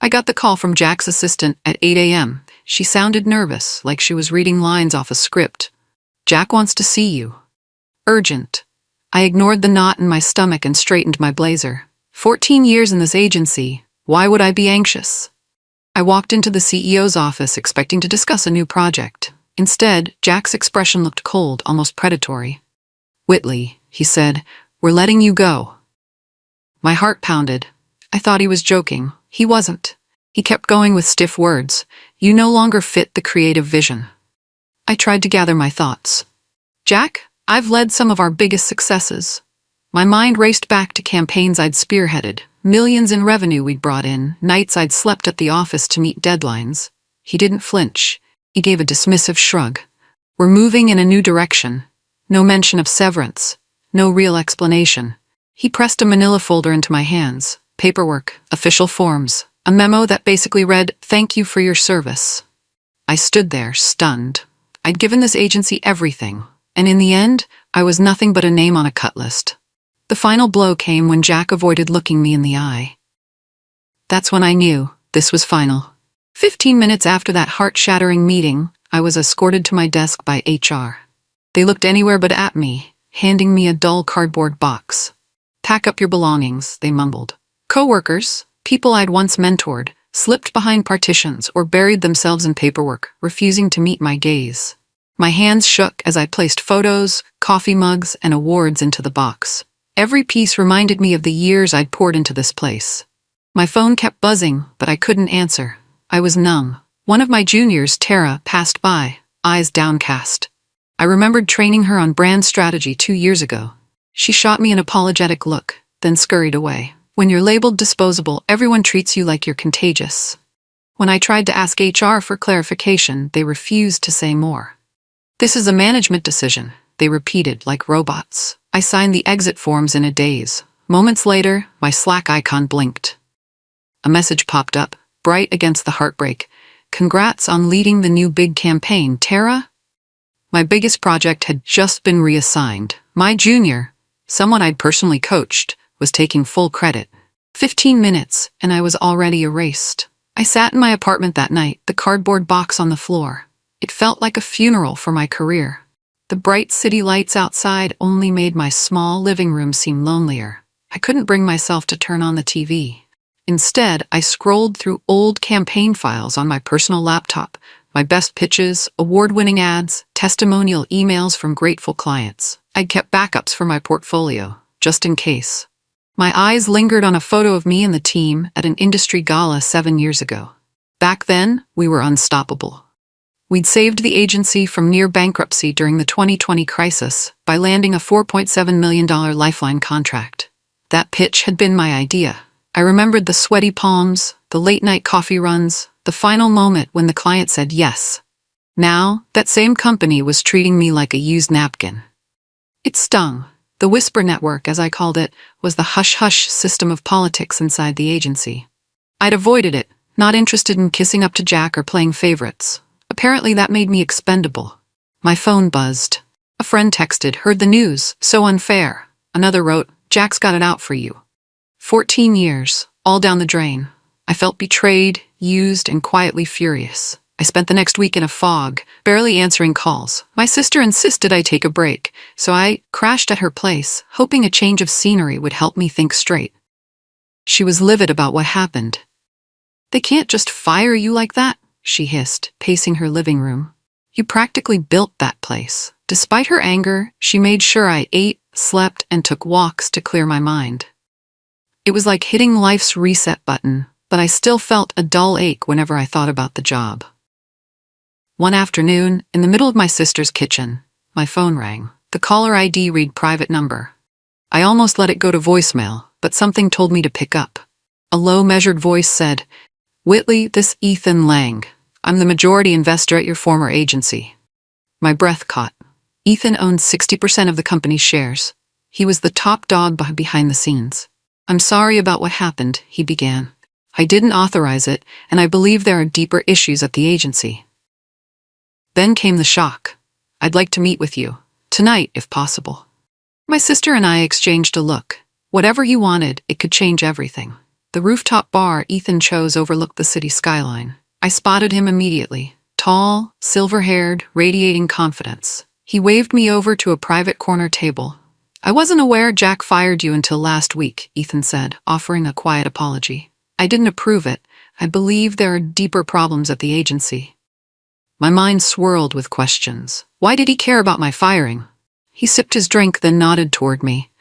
I got the call from Jack's assistant at 8 a.m. She sounded nervous, like she was reading lines off a script. "Jack wants to see you. Urgent." I ignored the knot in my stomach and straightened my blazer. 14 years in this agency, why would I be anxious? I walked into the CEO's office expecting to discuss a new project. Instead, Jack's expression looked cold, almost predatory. "Whitley," he said, "we're letting you go." My heart pounded. I thought he was joking. He wasn't. He kept going with stiff words. "You no longer fit the creative vision." I tried to gather my thoughts. "Jack, I've led some of our biggest successes." My mind raced back to campaigns I'd spearheaded, millions in revenue we'd brought in, nights I'd slept at the office to meet deadlines. He didn't flinch. He gave a dismissive shrug. "We're moving in a new direction." No mention of severance. No real explanation. He pressed a manila folder into my hands. Paperwork, official forms, a memo that basically read, "Thank you for your service." I stood there, stunned. I'd given this agency everything, and in the end, I was nothing but a name on a cut list. The final blow came when Jack avoided looking me in the eye. That's when I knew this was final. 15 minutes after that heart-shattering meeting, I was escorted to my desk by HR. They looked anywhere but at me, handing me a dull cardboard box. "Pack up your belongings," they mumbled. Coworkers, people I'd once mentored, slipped behind partitions or buried themselves in paperwork, refusing to meet my gaze. My hands shook as I placed photos, coffee mugs, and awards into the box. Every piece reminded me of the years I'd poured into this place. My phone kept buzzing, but I couldn't answer. I was numb. One of my juniors, Tara, passed by, eyes downcast. I remembered training her on brand strategy 2 years ago. She shot me an apologetic look, then scurried away. When you're labeled disposable, everyone treats you like you're contagious. When I tried to ask HR for clarification, they refused to say more. "This is a management decision," they repeated like robots. I signed the exit forms in a daze. Moments later, my Slack icon blinked. A message popped up, bright against the heartbreak. "Congrats on leading the new big campaign, Tara." My biggest project had just been reassigned. My junior, someone I'd personally coached, was taking full credit. 15 minutes, and I was already erased. I sat in my apartment that night, the cardboard box on the floor. It felt like a funeral for my career. The bright city lights outside only made my small living room seem lonelier. I couldn't bring myself to turn on the TV. Instead, I scrolled through old campaign files on my personal laptop, my best pitches, award-winning ads, testimonial emails from grateful clients. I'd kept backups for my portfolio, just in case. My eyes lingered on a photo of me and the team at an industry gala 7 years ago. Back then, we were unstoppable. We'd saved the agency from near bankruptcy during the 2020 crisis by landing a $4.7 million lifeline contract. That pitch had been my idea. I remembered the sweaty palms, the late-night coffee runs, the final moment when the client said yes. Now, that same company was treating me like a used napkin. It stung. The whisper network, as I called it, was the hush-hush system of politics inside the agency. I'd avoided it, not interested in kissing up to Jack or playing favorites. Apparently that made me expendable. My phone buzzed. A friend texted, "Heard the news, so unfair." Another wrote, "Jack's got it out for you." 14 years, all down the drain. I felt betrayed, used, and quietly furious. I spent the next week in a fog, barely answering calls. My sister insisted I take a break, so I crashed at her place, hoping a change of scenery would help me think straight. She was livid about what happened. "They can't just fire you like that," she hissed, pacing her living room. "You practically built that place." Despite her anger, she made sure I ate, slept, and took walks to clear my mind. It was like hitting life's reset button, but I still felt a dull ache whenever I thought about the job. One afternoon, in the middle of my sister's kitchen, my phone rang. The caller ID read private number. I almost let it go to voicemail, but something told me to pick up. A low, measured voice said, "Whitley, this Ethan Lang. I'm the majority investor at your former agency." My breath caught. Ethan owned 60% of the company's shares. He was the top dog behind the scenes. "I'm sorry about what happened," he began. "I didn't authorize it, and I believe there are deeper issues at the agency." Then came the shock. "I'd like to meet with you. Tonight, if possible." My sister and I exchanged a look. Whatever he wanted, it could change everything. The rooftop bar Ethan chose overlooked the city skyline. I spotted him immediately. Tall, silver-haired, radiating confidence. He waved me over to a private corner table. "I wasn't aware Jack fired you until last week," Ethan said, offering a quiet apology. "I didn't approve it. I believe there are deeper problems at the agency." My mind swirled with questions. Why did he care about my firing? He sipped his drink, then nodded toward me.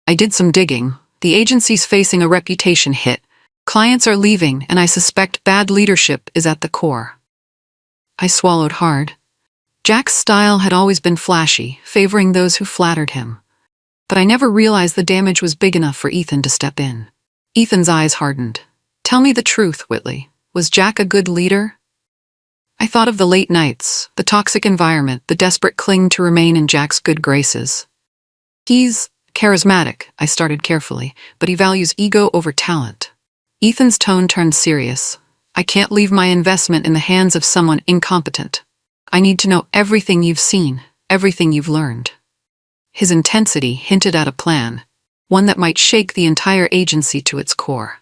"I did some digging. The agency's facing a reputation hit. Clients are leaving, and I suspect bad leadership is at the core." I swallowed hard. Jack's style had always been flashy, favoring those who flattered him. But I never realized the damage was big enough for Ethan to step in. Ethan's eyes hardened. "Tell me the truth, Whitley. Was Jack a good leader?" I thought of the late nights, the toxic environment, the desperate cling to remain in Jack's good graces. "He's charismatic," I started carefully, "but he values ego over talent." Ethan's tone turned serious. "I can't leave my investment in the hands of someone incompetent. I need to know everything you've seen, everything you've learned." His intensity hinted at a plan, one that might shake the entire agency to its core.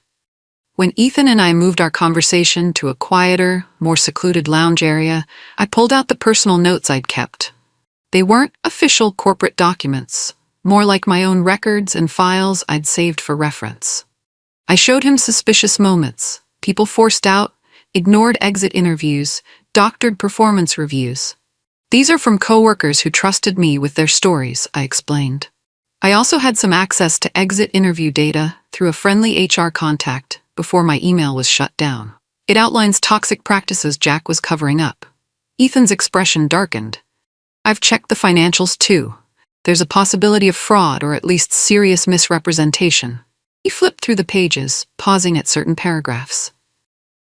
When Ethan and I moved our conversation to a quieter, more secluded lounge area, I pulled out the personal notes I'd kept. They weren't official corporate documents, more like my own records and files I'd saved for reference. I showed him suspicious moments, people forced out, ignored exit interviews, doctored performance reviews. "These are from coworkers who trusted me with their stories," I explained. I also had some access to exit interview data through a friendly HR contact before my email was shut down. It outlines toxic practices Jack was covering up. Ethan's expression darkened. "I've checked the financials too. There's a possibility of fraud or at least serious misrepresentation." He flipped through the pages, pausing at certain paragraphs.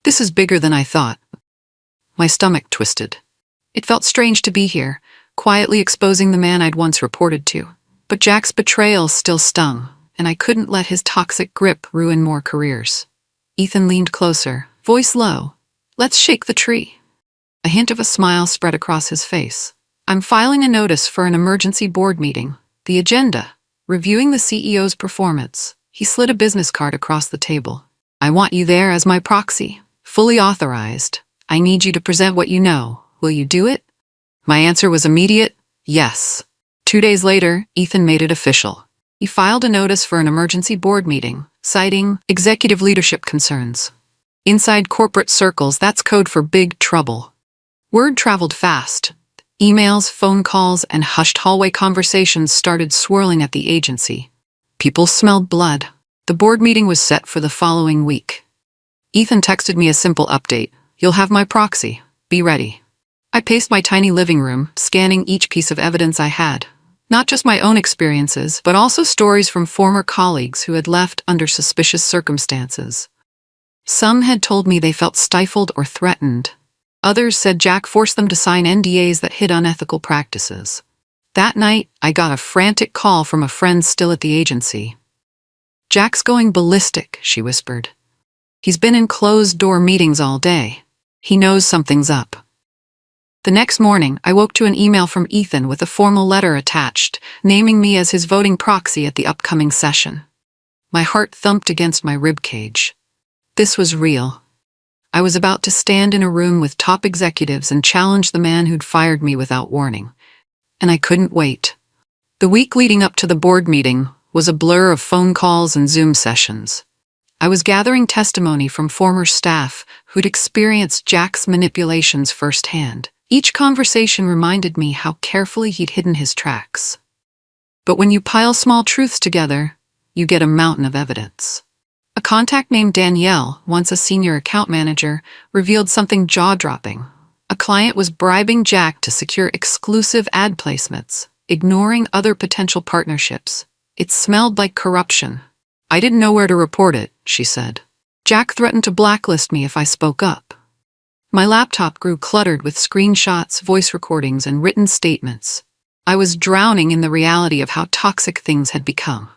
"This is bigger than I thought." My stomach twisted. It felt strange to be here, quietly exposing the man I'd once reported to. But Jack's betrayal still stung, and I couldn't let his toxic grip ruin more careers. Ethan leaned closer, voice low. "Let's shake the tree." A hint of a smile spread across his face. "I'm filing a notice for an emergency board meeting. The agenda, reviewing the CEO's performance." He slid a business card across the table. "I want you there as my proxy, fully authorized. I need you to present what you know. Will you do it?" My answer was immediate, yes. 2 days later, Ethan made it official. He filed a notice for an emergency board meeting, citing executive leadership concerns. Inside corporate circles, that's code for big trouble. Word traveled fast. Emails, phone calls, and hushed hallway conversations started swirling at the agency. People smelled blood. The board meeting was set for the following week. Ethan texted me a simple update. "You'll have my proxy. Be ready." I paced my tiny living room, scanning each piece of evidence I had. Not just my own experiences, but also stories from former colleagues who had left under suspicious circumstances. Some had told me they felt stifled or threatened. Others said Jack forced them to sign NDAs that hid unethical practices. That night, I got a frantic call from a friend still at the agency. "Jack's going ballistic," she whispered. "He's been in closed-door meetings all day. He knows something's up." The next morning, I woke to an email from Ethan with a formal letter attached, naming me as his voting proxy at the upcoming session. My heart thumped against my ribcage. This was real. I was about to stand in a room with top executives and challenge the man who'd fired me without warning. And I couldn't wait. The week leading up to the board meeting was a blur of phone calls and Zoom sessions. I was gathering testimony from former staff who'd experienced Jack's manipulations firsthand. Each conversation reminded me how carefully he'd hidden his tracks. But when you pile small truths together, you get a mountain of evidence. A contact named Danielle, once a senior account manager, revealed something jaw-dropping. A client was bribing Jack to secure exclusive ad placements, ignoring other potential partnerships. It smelled like corruption. "I didn't know where to report it," she said. "Jack threatened to blacklist me if I spoke up." My laptop grew cluttered with screenshots, voice recordings, and written statements. I was drowning in the reality of how toxic things had become.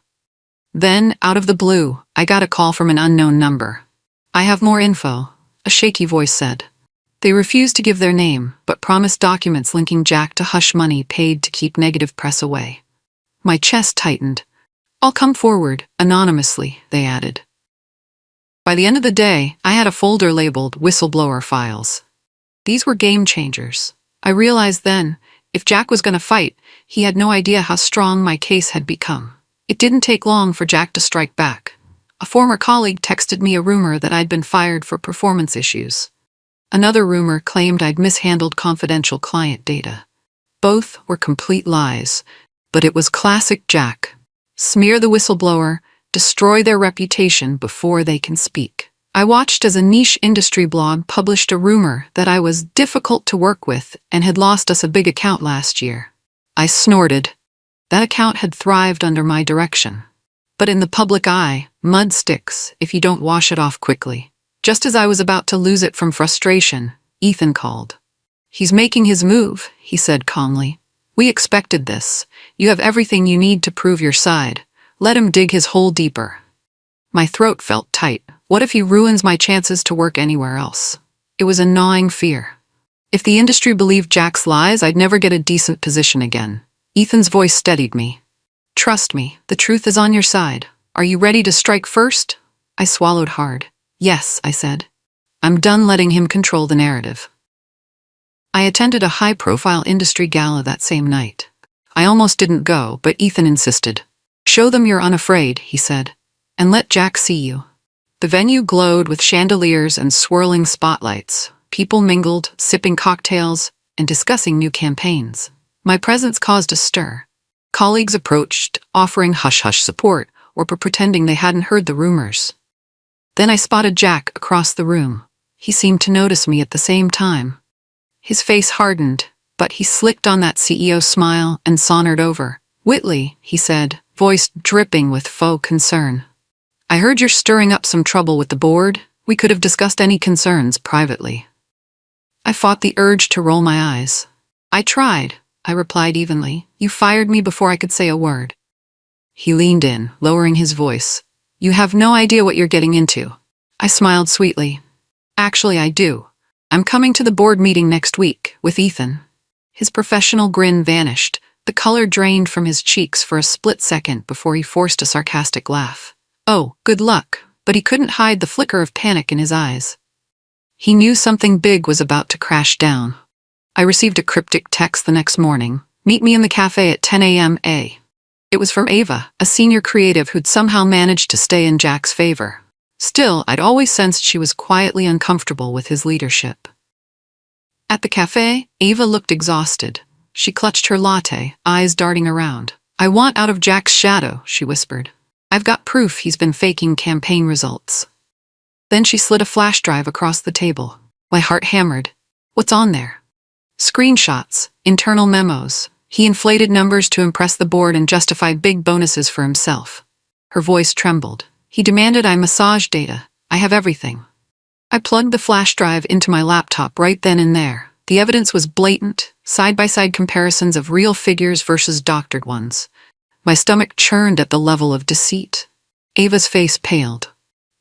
Then, out of the blue, I got a call from an unknown number. "I have more info," a shaky voice said. They refused to give their name, but promised documents linking Jack to hush money paid to keep negative press away. My chest tightened. "I'll come forward, anonymously," they added. By the end of the day, I had a folder labeled Whistleblower Files. These were game changers. I realized then, if Jack was going to fight, he had no idea how strong my case had become. It didn't take long for Jack to strike back. A former colleague texted me a rumor that I'd been fired for performance issues. Another rumor claimed I'd mishandled confidential client data. Both were complete lies, but it was classic Jack. Smear the whistleblower, destroy their reputation before they can speak. I watched as a niche industry blog published a rumor that I was difficult to work with and had lost us a big account last year. I snorted. That account had thrived under my direction. But in the public eye, mud sticks if you don't wash it off quickly. Just as I was about to lose it from frustration, Ethan called. "He's making his move," he said calmly. "We expected this. You have everything you need to prove your side. Let him dig his hole deeper." My throat felt tight. What if he ruins my chances to work anywhere else? It was a gnawing fear. If the industry believed Jack's lies, I'd never get a decent position again. Ethan's voice steadied me. "Trust me, the truth is on your side. Are you ready to strike first?" I swallowed hard. "Yes," I said. I'm done letting him control the narrative. I attended a high-profile industry gala that same night. I almost didn't go, but Ethan insisted. "Show them you're unafraid," he said, "and let Jack see you." The venue glowed with chandeliers and swirling spotlights. People mingled, sipping cocktails and discussing new campaigns. My presence caused a stir. Colleagues approached, offering hush-hush support or pretending they hadn't heard the rumors. Then I spotted Jack across the room. He seemed to notice me at the same time. His face hardened, but he slicked on that CEO smile and sauntered over. "Whitley," he said, voice dripping with faux concern. "I heard you're stirring up some trouble with the board. We could have discussed any concerns privately." I fought the urge to roll my eyes. "I tried," I replied evenly. "You fired me before I could say a word." He leaned in, lowering his voice. "You have no idea what you're getting into." I smiled sweetly. "Actually, I do. I'm coming to the board meeting next week, with Ethan." His professional grin vanished. The color drained from his cheeks for a split second before he forced a sarcastic laugh. "Oh, good luck," but he couldn't hide the flicker of panic in his eyes. He knew something big was about to crash down. I received a cryptic text the next morning. "Meet me in the cafe at 10 a.m. It was from Ava, a senior creative who'd somehow managed to stay in Jack's favor. Still, I'd always sensed she was quietly uncomfortable with his leadership. At the cafe, Ava looked exhausted. She clutched her latte, eyes darting around. "I want out of Jack's shadow," she whispered. "I've got proof he's been faking campaign results." Then she slid a flash drive across the table. My heart hammered. "What's on there?" "Screenshots, internal memos. He inflated numbers to impress the board and justify big bonuses for himself." Her voice trembled. "He demanded I massage data. I have everything." I plugged the flash drive into my laptop right then and there. The evidence was blatant, side-by-side comparisons of real figures versus doctored ones. My stomach churned at the level of deceit. Ava's face paled.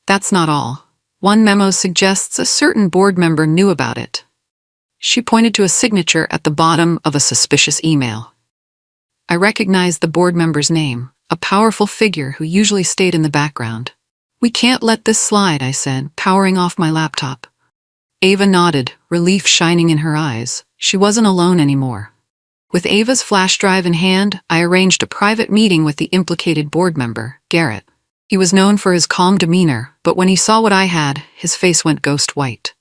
"That's not all. One memo suggests a certain board member knew about it." She pointed to a signature at the bottom of a suspicious email. I recognized the board member's name, a powerful figure who usually stayed in the background. "We can't let this slide," I said, powering off my laptop. Ava nodded, relief shining in her eyes. She wasn't alone anymore. With Ava's flash drive in hand, I arranged a private meeting with the implicated board member, Garrett. He was known for his calm demeanor, but when he saw what I had, his face went ghost white.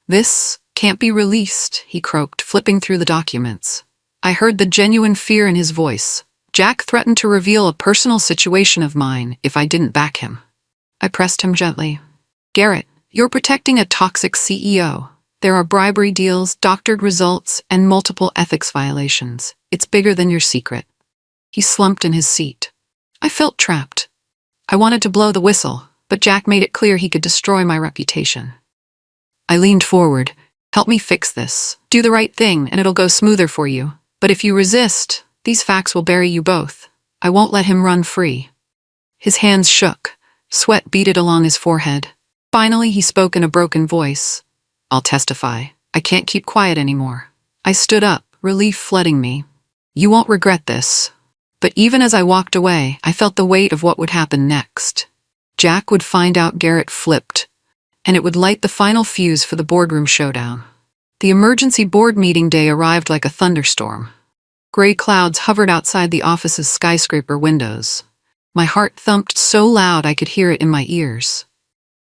"This can't be released," he croaked, flipping through the documents. I heard the genuine fear in his voice. Jack threatened to reveal a personal situation of mine if I didn't back him. I pressed him gently. "Garrett, you're protecting a toxic CEO. There are bribery deals, doctored results, and multiple ethics violations. It's bigger than your secret." He slumped in his seat. I felt trapped. I wanted to blow the whistle, but Jack made it clear he could destroy my reputation. I leaned forward. "Help me fix this. Do the right thing, and it'll go smoother for you. But if you resist, these facts will bury you both. I won't let him run free." His hands shook. Sweat beaded along his forehead. Finally, he spoke in a broken voice. "I'll testify. I can't keep quiet anymore." I stood up, relief flooding me. "You won't regret this." But even as I walked away, I felt the weight of what would happen next. Jack would find out Garrett flipped, and it would light the final fuse for the boardroom showdown. The emergency board meeting day arrived like a thunderstorm. Gray clouds hovered outside the office's skyscraper windows. My heart thumped so loud I could hear it in my ears.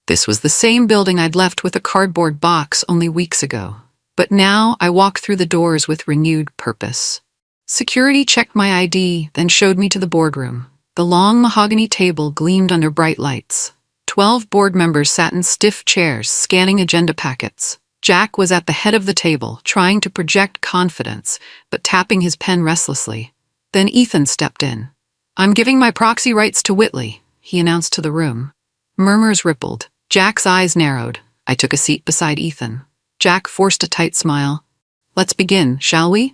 This was the same building I'd left with a cardboard box only weeks ago. But now I walked through the doors with renewed purpose. Security checked my ID, then showed me to the boardroom. The long mahogany table gleamed under bright lights. 12 board members sat in stiff chairs, scanning agenda packets. Jack was at the head of the table, trying to project confidence, but tapping his pen restlessly. Then Ethan stepped in. "I'm giving my proxy rights to Whitley," he announced to the room. Murmurs rippled. Jack's eyes narrowed. I took a seat beside Ethan. Jack forced a tight smile. "Let's begin, shall we?"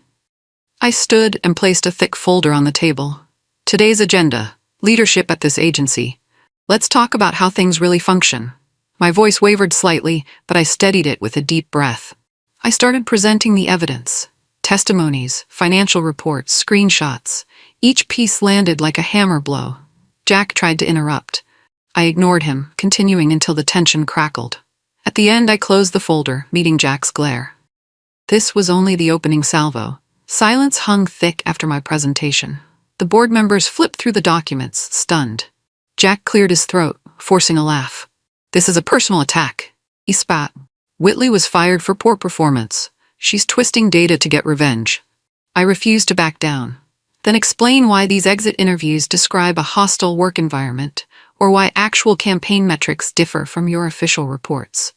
I stood and placed a thick folder on the table. "Today's agenda: leadership at this agency. Let's talk about how things really function." My voice wavered slightly, but I steadied it with a deep breath. I started presenting the evidence. Testimonies, financial reports, screenshots. Each piece landed like a hammer blow. Jack tried to interrupt. I ignored him, continuing until the tension crackled. At the end, I closed the folder, meeting Jack's glare. This was only the opening salvo. Silence hung thick after my presentation. The board members flipped through the documents, stunned. Jack cleared his throat, forcing a laugh. "This is a personal attack," he spat. "Whitley was fired for poor performance. She's twisting data to get revenge." I refused to back down. "Then explain why these exit interviews describe a hostile work environment, or why actual campaign metrics differ from your official reports."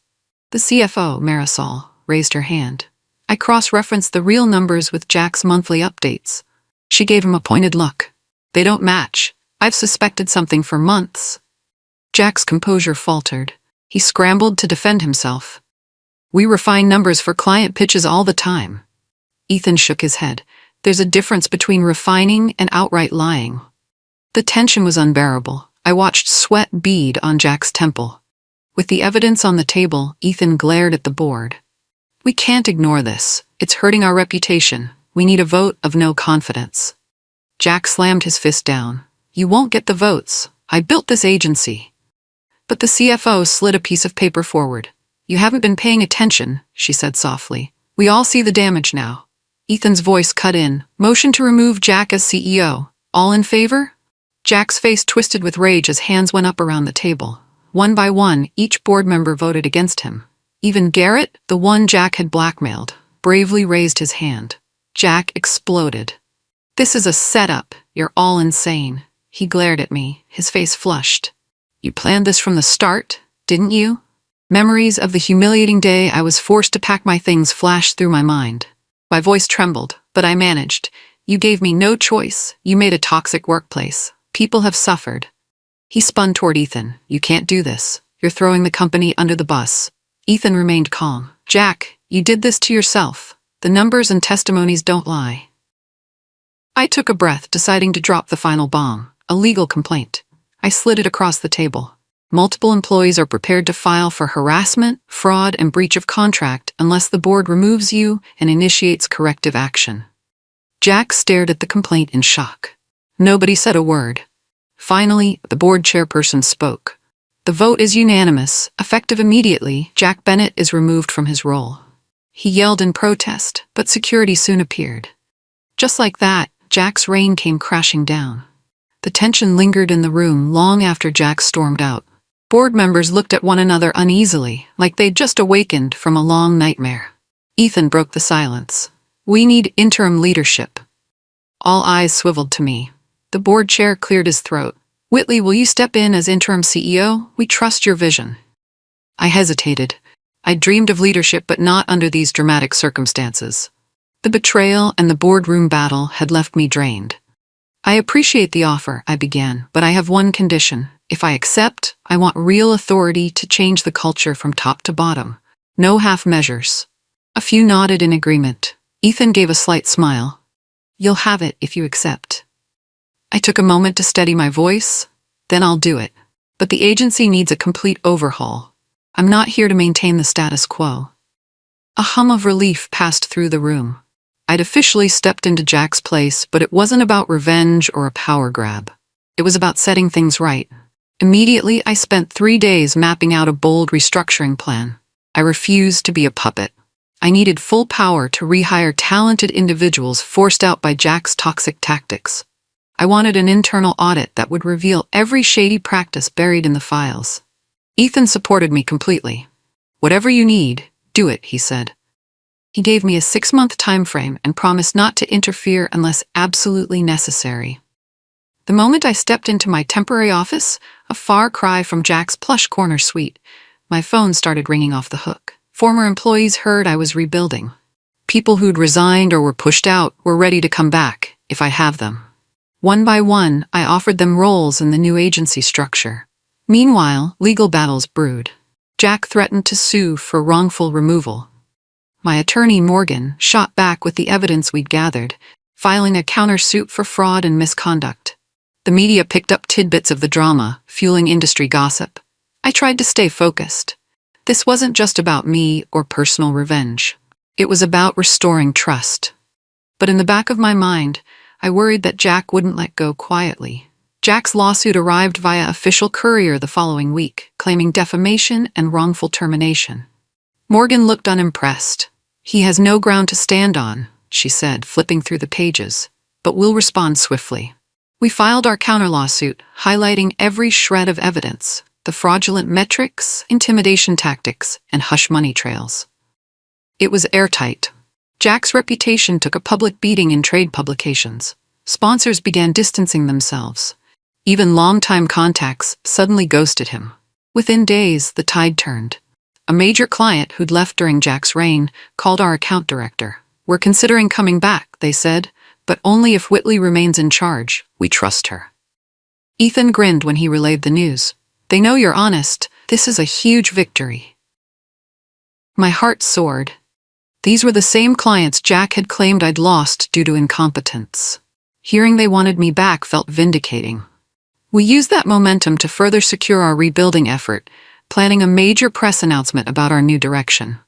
The CFO, Marisol, raised her hand. I cross-referenced the real numbers with Jack's monthly updates. She gave him a pointed look. "They don't match. I've suspected something for months." Jack's composure faltered. He scrambled to defend himself. "We refine numbers for client pitches all the time." Ethan shook his head. "There's a difference between refining and outright lying." The tension was unbearable. I watched sweat bead on Jack's temple. With the evidence on the table, Ethan glared at the board. "We can't ignore this. It's hurting our reputation. We need a vote of no confidence." Jack slammed his fist down. "You won't get the votes. I built this agency." But the CFO slid a piece of paper forward. "You haven't been paying attention," she said softly. "We all see the damage now." Ethan's voice cut in. "Motion to remove Jack as CEO. All in favor?" Jack's face twisted with rage as hands went up around the table. One by one, each board member voted against him. Even Garrett, the one Jack had blackmailed, bravely raised his hand. Jack exploded. "This is a setup. You're all insane." He glared at me, his face flushed. "You planned this from the start, didn't you?" Memories of the humiliating day I was forced to pack my things flashed through my mind. My voice trembled, but I managed. "You gave me no choice. You made a toxic workplace. People have suffered." He spun toward Ethan. "You can't do this. You're throwing the company under the bus." Ethan remained calm. "Jack, you did this to yourself. The numbers and testimonies don't lie." I took a breath, deciding to drop the final bomb, a legal complaint. I slid it across the table. Multiple employees are prepared to file for harassment, fraud, and breach of contract unless the board removes you and initiates corrective action. Jack stared at the complaint in shock. Nobody said a word. Finally, the board chairperson spoke. "The vote is unanimous. Effective immediately, Jack Bennett is removed from his role." He yelled in protest, but security soon appeared. Just like that, Jack's reign came crashing down. The tension lingered in the room long after Jack stormed out. Board members looked at one another uneasily, like they'd just awakened from a long nightmare. Ethan broke the silence. "We need interim leadership." All eyes swiveled to me. The board chair cleared his throat. "Whitley, will you step in as interim CEO? We trust your vision." I hesitated. I dreamed of leadership, but not under these dramatic circumstances. The betrayal and the boardroom battle had left me drained. "I appreciate the offer," I began, "but I have one condition. If I accept, I want real authority to change the culture from top to bottom. No half measures." A few nodded in agreement. Ethan gave a slight smile. "You'll have it if you accept." I took a moment to steady my voice. "Then I'll do it. But the agency needs a complete overhaul. I'm not here to maintain the status quo." A hum of relief passed through the room. I'd officially stepped into Jack's place, but it wasn't about revenge or a power grab. It was about setting things right. Immediately, I spent 3 days mapping out a bold restructuring plan. I refused to be a puppet. I needed full power to rehire talented individuals forced out by Jack's toxic tactics. I wanted an internal audit that would reveal every shady practice buried in the files. Ethan supported me completely. "Whatever you need, do it," he said. He gave me a 6-month time frame and promised not to interfere unless absolutely necessary. The moment I stepped into my temporary office, a far cry from Jack's plush corner suite, my phone started ringing off the hook. Former employees heard I was rebuilding. People who'd resigned or were pushed out were ready to come back, if I have them. One by one, I offered them roles in the new agency structure. Meanwhile, legal battles brewed. Jack threatened to sue for wrongful removal. My attorney, Morgan, shot back with the evidence we'd gathered, filing a countersuit for fraud and misconduct. The media picked up tidbits of the drama, fueling industry gossip. I tried to stay focused. This wasn't just about me or personal revenge. It was about restoring trust. But in the back of my mind, I worried that Jack wouldn't let go quietly. Jack's lawsuit arrived via official courier the following week, claiming defamation and wrongful termination. Morgan looked unimpressed. "He has no ground to stand on," she said, flipping through the pages, "but we'll respond swiftly." We filed our counter-lawsuit, highlighting every shred of evidence, the fraudulent metrics, intimidation tactics, and hush money trails. It was airtight. Jack's reputation took a public beating in trade publications. Sponsors began distancing themselves. Even longtime contacts suddenly ghosted him. Within days, the tide turned. A major client who'd left during Jack's reign called our account director. "We're considering coming back," they said, "but only if Whitley remains in charge. We trust her." Ethan grinned when he relayed the news. "They know you're honest. This is a huge victory." My heart soared. These were the same clients Jack had claimed I'd lost due to incompetence. Hearing they wanted me back felt vindicating. We used that momentum to further secure our rebuilding effort, planning a major press announcement about our new direction.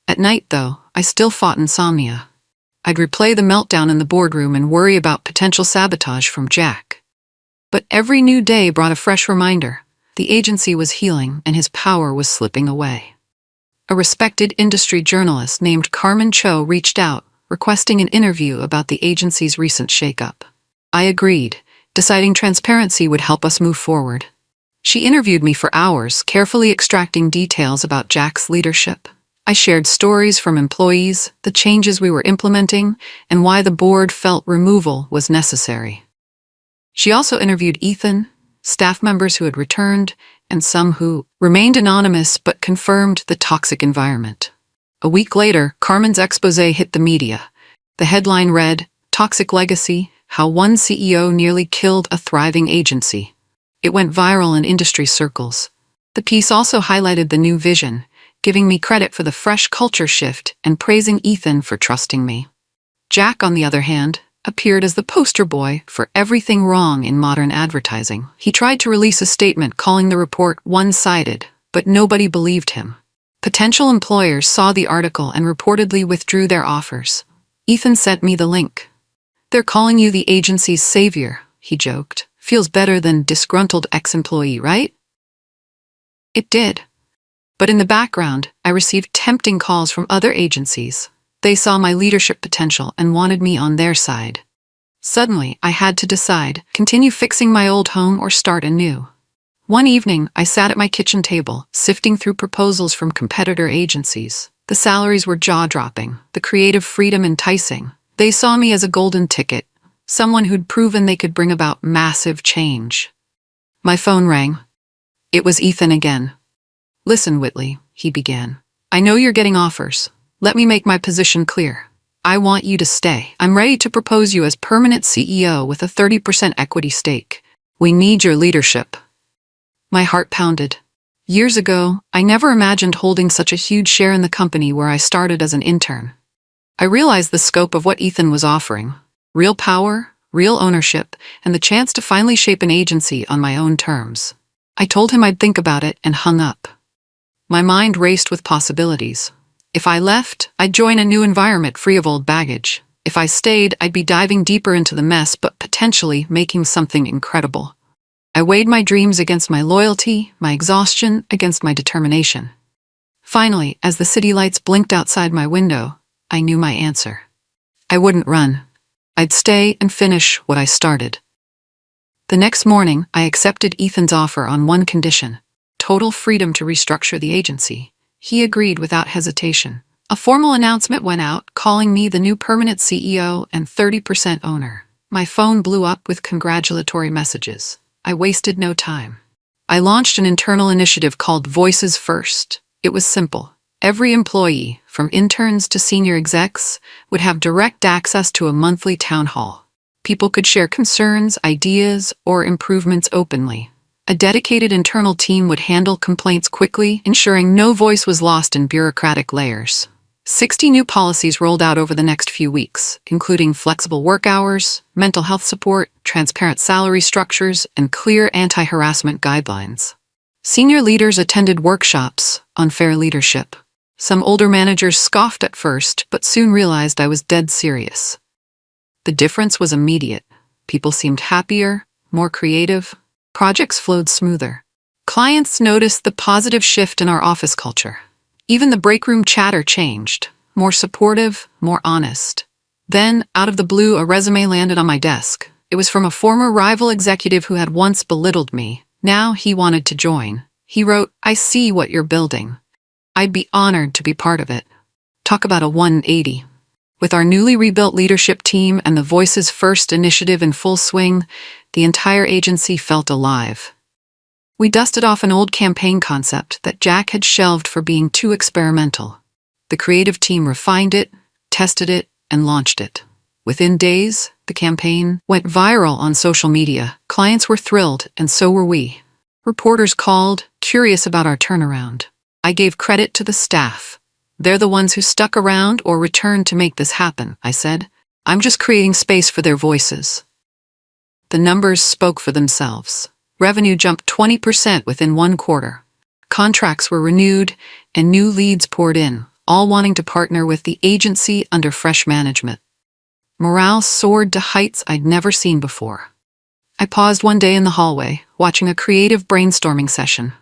At night, though, I still fought insomnia. I'd replay the meltdown in the boardroom and worry about potential sabotage from Jack. But every new day brought a fresh reminder. The agency was healing and his power was slipping away. A respected industry journalist named Carmen Cho reached out, requesting an interview about the agency's recent shakeup. I agreed, deciding transparency would help us move forward. She interviewed me for hours, carefully extracting details about Jack's leadership. I shared stories from employees, the changes we were implementing, and why the board felt removal was necessary. She also interviewed Ethan, staff members who had returned, and some who remained anonymous but confirmed the toxic environment. A week later, Carmen's expose hit the media. The headline read, "Toxic Legacy: How One CEO Nearly Killed a Thriving Agency." It went viral in industry circles. The piece also highlighted the new vision, giving me credit for the fresh culture shift and praising Ethan for trusting me. Jack, on the other hand, appeared as the poster boy for everything wrong in modern advertising. He tried to release a statement calling the report one-sided, but nobody believed him. Potential employers saw the article and reportedly withdrew their offers. Ethan sent me the link. "They're calling you the agency's savior," he joked. "Feels better than disgruntled ex-employee, right?" It did. But in the background, I received tempting calls from other agencies. They saw my leadership potential and wanted me on their side. Suddenly, I had to decide, continue fixing my old home or start anew. One evening, I sat at my kitchen table, sifting through proposals from competitor agencies. The salaries were jaw-dropping, the creative freedom enticing. They saw me as a golden ticket, someone who'd proven they could bring about massive change. My phone rang. It was Ethan again. "Listen, Whitley," he began. "I know you're getting offers. Let me make my position clear. I want you to stay. I'm ready to propose you as permanent CEO with a 30% equity stake. We need your leadership." My heart pounded. Years ago, I never imagined holding such a huge share in the company where I started as an intern. I realized the scope of what Ethan was offering. Real power, real ownership, and the chance to finally shape an agency on my own terms. I told him I'd think about it and hung up. My mind raced with possibilities. If I left, I'd join a new environment free of old baggage. If I stayed, I'd be diving deeper into the mess but potentially making something incredible. I weighed my dreams against my loyalty, my exhaustion against my determination. Finally, as the city lights blinked outside my window, I knew my answer. I wouldn't run. I'd stay and finish what I started. The next morning, I accepted Ethan's offer on one condition: total freedom to restructure the agency. He agreed without hesitation. A formal announcement went out, calling me the new permanent CEO and 30% owner. My phone blew up with congratulatory messages. I wasted no time. I launched an internal initiative called Voices First. It was simple. Every employee, from interns to senior execs, would have direct access to a monthly town hall. People could share concerns, ideas, or improvements openly. A dedicated internal team would handle complaints quickly, ensuring no voice was lost in bureaucratic layers. 60 new policies rolled out over the next few weeks, including flexible work hours, mental health support, transparent salary structures, and clear anti-harassment guidelines. Senior leaders attended workshops on fair leadership. Some older managers scoffed at first, but soon realized I was dead serious. The difference was immediate. People seemed happier, more creative. Projects flowed smoother. Clients noticed the positive shift in our office culture. Even the break room chatter changed, more supportive, more honest. Then, out of the blue, a resume landed on my desk. It was from a former rival executive who had once belittled me. Now he wanted to join. He wrote, "I see what you're building. I'd be honored to be part of it." Talk about a 180. With our newly rebuilt leadership team and the Voices First initiative in full swing, the entire agency felt alive. We dusted off an old campaign concept that Jack had shelved for being too experimental. The creative team refined it, tested it, and launched it. Within days, the campaign went viral on social media. Clients were thrilled, and so were we. Reporters called, curious about our turnaround. I gave credit to the staff. "They're the ones who stuck around or returned to make this happen," I said. "I'm just creating space for their voices." The numbers spoke for themselves. Revenue jumped 20% within one quarter. Contracts were renewed, and new leads poured in, all wanting to partner with the agency under fresh management. Morale soared to heights I'd never seen before. I paused one day in the hallway, watching a creative brainstorming session.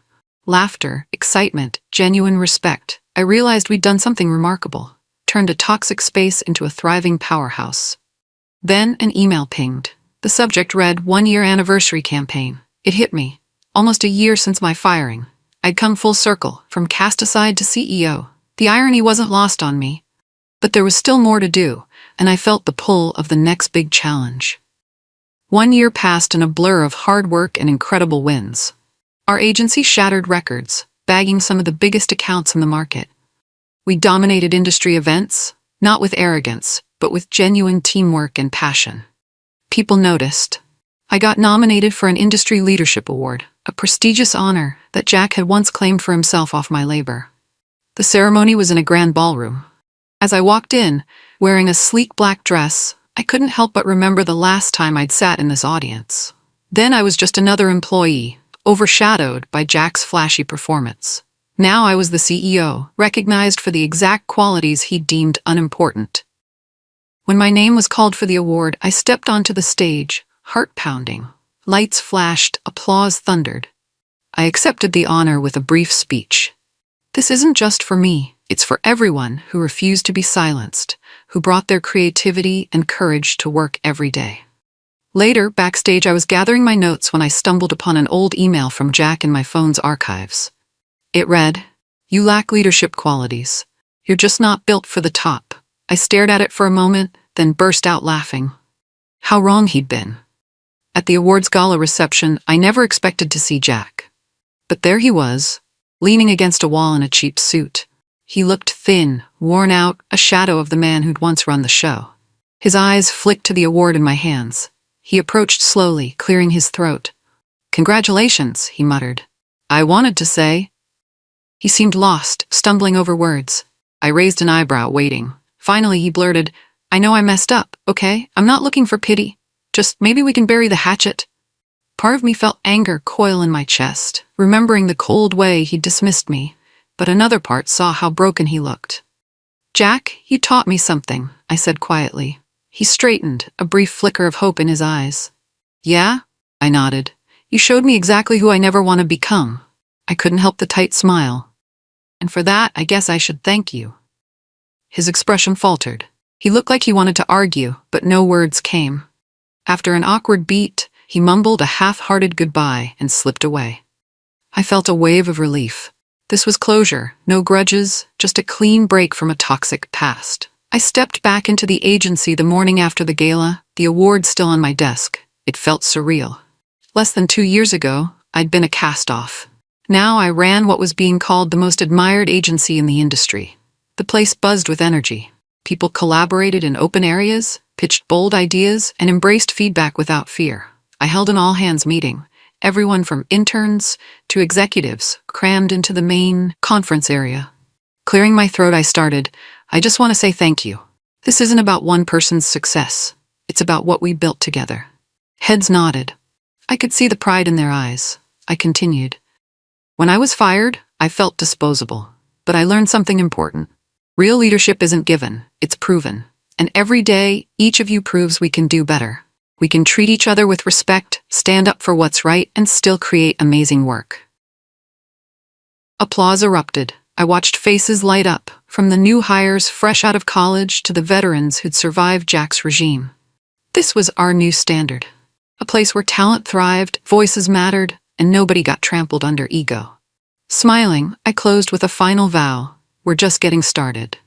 Laughter, excitement, genuine respect. I realized we'd done something remarkable, turned a toxic space into a thriving powerhouse. Then an email pinged. The subject read, "1-year anniversary campaign." It hit me. Almost a year since my firing. I'd come full circle, from cast aside to CEO. The irony wasn't lost on me. But there was still more to do, and I felt the pull of the next big challenge. 1 year passed in a blur of hard work and incredible wins. Our agency shattered records, bagging some of the biggest accounts in the market. We dominated industry events, not with arrogance, but with genuine teamwork and passion. People noticed. I got nominated for an Industry Leadership Award, a prestigious honor that Jack had once claimed for himself off my labor. The ceremony was in a grand ballroom. As I walked in, wearing a sleek black dress, I couldn't help but remember the last time I'd sat in this audience. Then I was just another employee, overshadowed by Jack's flashy performance. Now I was the CEO, recognized for the exact qualities he deemed unimportant. When my name was called for the award, I stepped onto the stage, heart pounding. Lights flashed, applause thundered. I accepted the honor with a brief speech. This isn't just for me, it's for everyone who refused to be silenced, who brought their creativity and courage to work every day. Later, backstage, I was gathering my notes when I stumbled upon an old email from Jack in my phone's archives. It read, "You lack leadership qualities. You're just not built for the top." I stared at it for a moment, then burst out laughing. How wrong he'd been. At the awards gala reception, I never expected to see Jack. But there he was, leaning against a wall in a cheap suit. He looked thin, worn out, a shadow of the man who'd once run the show. His eyes flicked to the award in my hands. He approached slowly, clearing his throat. "Congratulations," he muttered. I wanted to say. He seemed lost, stumbling over words. I raised an eyebrow, waiting. Finally, he blurted, "I know I messed up, okay? I'm not looking for pity. Just maybe we can bury the hatchet." Part of me felt anger coil in my chest, remembering the cold way he dismissed me, but another part saw how broken he looked. "Jack, you taught me something," I said quietly. He straightened, a brief flicker of hope in his eyes. "Yeah?" I nodded. You showed me exactly who I never want to become. I couldn't help the tight smile. And for that, I guess I should thank you. His expression faltered. He looked like he wanted to argue, but no words came. After an awkward beat, he mumbled a half-hearted goodbye and slipped away. I felt a wave of relief. This was closure, no grudges, just a clean break from a toxic past. I stepped back into the agency the morning after the gala, the award still on my desk. It felt surreal. Less than 2 years ago, I'd been a cast-off. Now I ran what was being called the most admired agency in the industry. The place buzzed with energy. People collaborated in open areas, pitched bold ideas, and embraced feedback without fear. I held an all-hands meeting. Everyone from interns to executives crammed into the main conference area. Clearing my throat, I started, I just want to say thank you. This isn't about one person's success. It's about what we built together. Heads nodded. I could see the pride in their eyes. I continued. When I was fired, I felt disposable. But I learned something important. Real leadership isn't given, it's proven. And every day, each of you proves we can do better. We can treat each other with respect, stand up for what's right, and still create amazing work. Applause erupted. I watched faces light up, from the new hires fresh out of college to the veterans who'd survived Jack's regime. This was our new standard. A place where talent thrived, voices mattered, and nobody got trampled under ego. Smiling, I closed with a final vow. We're just getting started.